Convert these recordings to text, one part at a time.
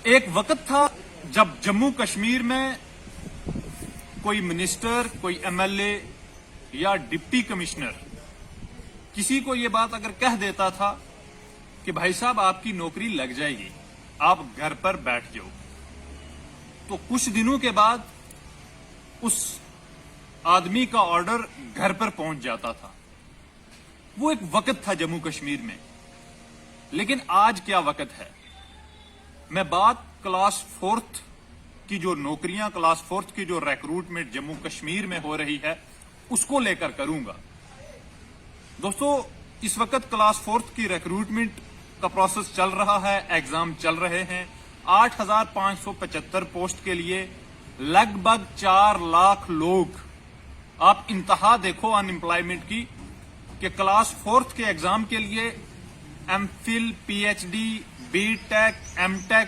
ایک وقت تھا جب جموں کشمیر میں کوئی منسٹر، کوئی ایم ایل اے یا ڈپٹی کمشنر کسی کو یہ بات اگر کہہ دیتا تھا کہ بھائی صاحب آپ کی نوکری لگ جائے گی، آپ گھر پر بیٹھ جاؤ، تو کچھ دنوں کے بعد اس آدمی کا آرڈر گھر پر پہنچ جاتا تھا۔ وہ ایک وقت تھا جموں کشمیر میں، لیکن آج کیا وقت ہے؟ میں بات کلاس فورتھ کی جو نوکریاں، کلاس فورتھ کی جو ریکروٹمنٹ جموں کشمیر میں ہو رہی ہے اس کو لے کر کروں گا۔ دوستو، اس وقت کلاس فورتھ کی ریکروٹمنٹ کا پروسیس چل رہا ہے، ایگزام چل رہے ہیں۔ 8,575 پوسٹ کے لیے لگ بھگ 4 لاکھ لوگ، آپ انتہا دیکھو ان امپلائمنٹ کی، کہ کلاس فورتھ کے ایگزام کے لیے M Phil, P H D, B tech, M tech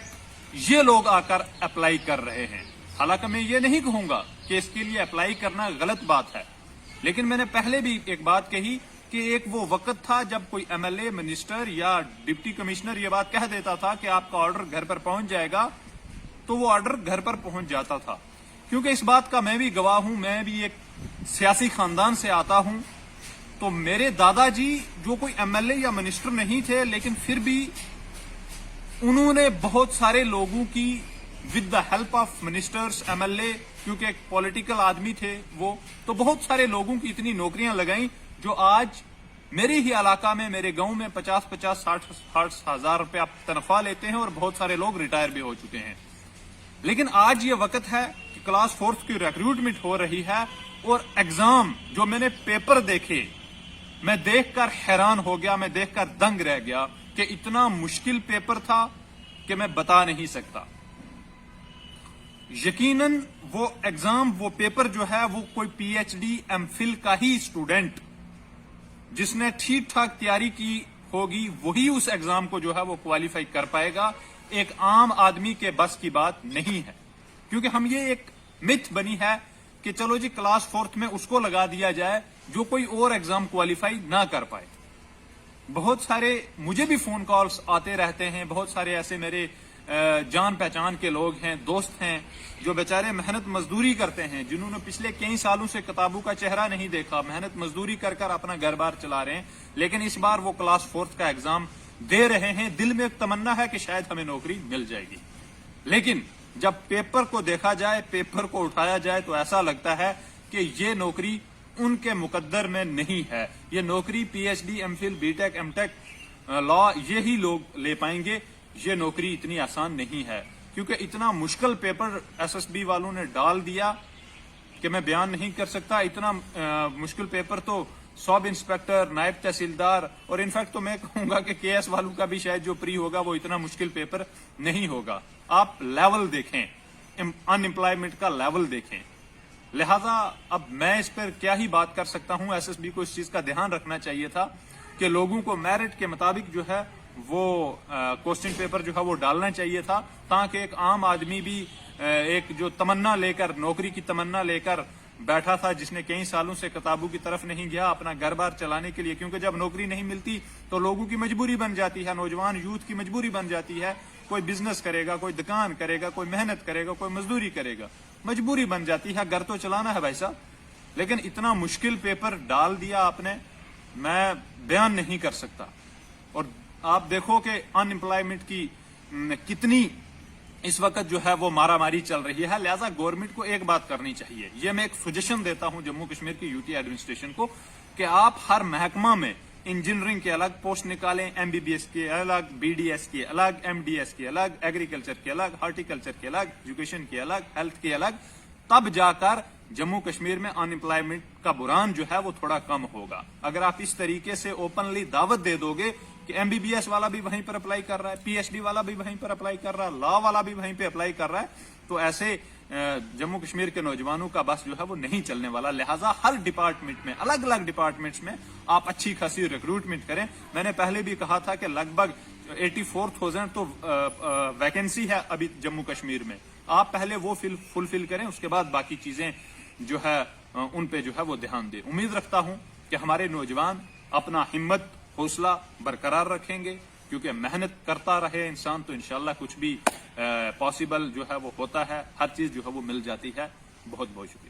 یہ لوگ آ کر اپلائی کر رہے ہیں۔ حالانکہ میں یہ نہیں کہوں گا کہ اس کے لیے اپلائی کرنا غلط بات ہے، لیکن میں نے پہلے بھی ایک بات کہی کہ ایک وہ وقت تھا جب کوئی ایم ایل اے، منسٹر یا ڈپٹی کمشنر یہ بات کہہ دیتا تھا کہ آپ کا آرڈر گھر پر پہنچ جائے گا، تو وہ آرڈر گھر پر پہنچ جاتا تھا۔ کیونکہ اس بات کا میں بھی گواہ ہوں، میں بھی ایک سیاسی خاندان سے آتا ہوں، تو میرے دادا جی جو کوئی ایم ایل اے یا منسٹر نہیں تھے، لیکن پھر بھی انہوں نے بہت سارے لوگوں کی with the help of ministers, M L A, کیونکہ ایک پولیٹیکل آدمی تھے وہ، تو بہت سارے لوگوں کی اتنی نوکریاں لگائیں جو آج میرے ہی علاقہ میں، میرے گاؤں میں 50-50، 60 ہزار روپیہ تنخواہ لیتے ہیں، اور بہت سارے لوگ ریٹائر بھی ہو چکے ہیں۔ لیکن آج یہ وقت ہے کہ کلاس فورتھ کی ریکروٹمنٹ ہو رہی ہے، اور ایگزام جو میں نے پیپر دیکھے، میں دیکھ کر حیران ہو گیا، میں دیکھ کر دنگ رہ گیا کہ اتنا مشکل پیپر تھا کہ میں بتا نہیں سکتا۔ یقیناً وہ ایگزام، وہ پیپر جو ہے وہ کوئی P H D, M Phil کا ہی اسٹوڈنٹ جس نے ٹھیک ٹھاک تیاری کی ہوگی وہی اس ایگزام کو جو ہے وہ کوالیفائی کر پائے گا۔ ایک عام آدمی کے بس کی بات نہیں ہے، کیونکہ ہم یہ ایک متھ بنی ہے کہ چلو جی کلاس فورتھ میں اس کو لگا دیا جائے جو کوئی اور ایگزام کوالیفائی نہ کر پائے۔ بہت سارے مجھے بھی فون کالز آتے رہتے ہیں، بہت سارے ایسے میرے جان پہچان کے لوگ ہیں، دوست ہیں، جو بیچارے محنت مزدوری کرتے ہیں، جنہوں نے پچھلے کئی سالوں سے کتابوں کا چہرہ نہیں دیکھا، محنت مزدوری کر کر اپنا گھر بار چلا رہے ہیں، لیکن اس بار وہ کلاس فورتھ کا ایگزام دے رہے ہیں۔ دل میں ایک تمنا ہے کہ شاید ہمیں نوکری مل جائے گی، لیکن جب پیپر کو دیکھا جائے، پیپر کو اٹھایا جائے، تو ایسا لگتا ہے کہ یہ نوکری ان کے مقدر میں نہیں ہے۔ یہ نوکری P H D, M Phil, B tech, M tech, law یہی لوگ لے پائیں گے۔ یہ نوکری اتنی آسان نہیں ہے، کیونکہ اتنا مشکل پیپر ایس ایس بی والوں نے ڈال دیا کہ میں بیان نہیں کر سکتا۔ اتنا مشکل پیپر تو سب انسپیکٹر، نائب تحصیلدار، اور انفیکٹ تو میں کہوں گا کہ کے ایس والوں کا بھی شاید جو پری ہوگا وہ اتنا مشکل پیپر نہیں ہوگا۔ آپ لیول دیکھیں، ان امپلائمنٹ کا لیول دیکھیں۔ لہذا اب میں اس پر کیا ہی بات کر سکتا ہوں۔ ایس ایس بی کو اس چیز کا دھیان رکھنا چاہیے تھا کہ لوگوں کو میرٹ کے مطابق جو ہے وہ کوسچن پیپر جو ہے وہ ڈالنا چاہیے تھا، تاکہ ایک عام آدمی بھی ایک جو تمنا لے کر، نوکری کی تمنا لے کر بیٹھا تھا، جس نے کئی سالوں سے کتابوں کی طرف نہیں گیا اپنا گھر بار چلانے کے لیے، کیونکہ جب نوکری نہیں ملتی تو لوگوں کی مجبوری بن جاتی ہے، نوجوان یوتھ کی مجبوری بن جاتی ہے، کوئی بزنس کرے گا، کوئی دکان کرے گا، کوئی محنت کرے گا، کوئی مزدوری کرے گا، مجبوری بن جاتی ہے، گھر تو چلانا ہے بھائی صاحب۔ لیکن اتنا مشکل پیپر ڈال دیا آپ نے، میں بیان نہیں کر سکتا۔ اور آپ دیکھو کہ ان امپلائمنٹ کی کتنی اس وقت جو ہے وہ مارا ماری چل رہی ہے۔ لہذا گورنمنٹ کو ایک بات کرنی چاہیے، یہ میں ایک سجیشن دیتا ہوں جموں کشمیر کی یوٹی ایڈمنسٹریشن کو، کہ آپ ہر محکمہ میں انجینئرنگ کے الگ پوسٹ نکالیں، ایم بی بی ایس کے الگ، بی ڈی ایس کے الگ، ایم ڈی ایس کے الگ، ایگریکلچر کے الگ، ہارٹیکلچر کے الگ، ایجوکیشن کے الگ، ہیلتھ کے الگ، تب جا کر جموں کشمیر میں ان امپلائمنٹ کا بحران جو ہے وہ تھوڑا کم ہوگا۔ اگر آپ اس طریقے سے اوپنلی دعوت دے دو گے کہ ایم بی بی ایس والا بھی وہیں پر اپلائی کر رہا ہے، پی ایچ ڈی والا بھی وہیں پر اپلائی کر رہا ہے، لا والا بھی وہیں پہ اپلائی کر رہا ہے، تو ایسے جموں کشمیر کے نوجوانوں کا بس جو ہے وہ نہیں چلنے والا۔ لہٰذا ہر ڈپارٹمنٹ میں، الگ الگ ڈپارٹمنٹس میں آپ اچھی خاصی ریکروٹمنٹ کریں۔ میں نے پہلے بھی کہا تھا کہ لگ بھگ 84,000 تو ویکنسی ہے ابھی جموں کشمیر میں، آپ پہلے وہ فلفل کریں، اس کے بعد باقی چیزیں جو ہے ان پہ جو ہے وہ دھیان دیں۔ امید رکھتا ہوں کہ ہمارے نوجوان اپنا ہمت، حوصلہ برقرار رکھیں گے، کیونکہ محنت کرتا رہے انسان تو انشاءاللہ کچھ بھی پاسبل جو ہے وہ ہوتا ہے، ہر چیز جو ہے وہ مل جاتی ہے. بہت بہت شکریہ.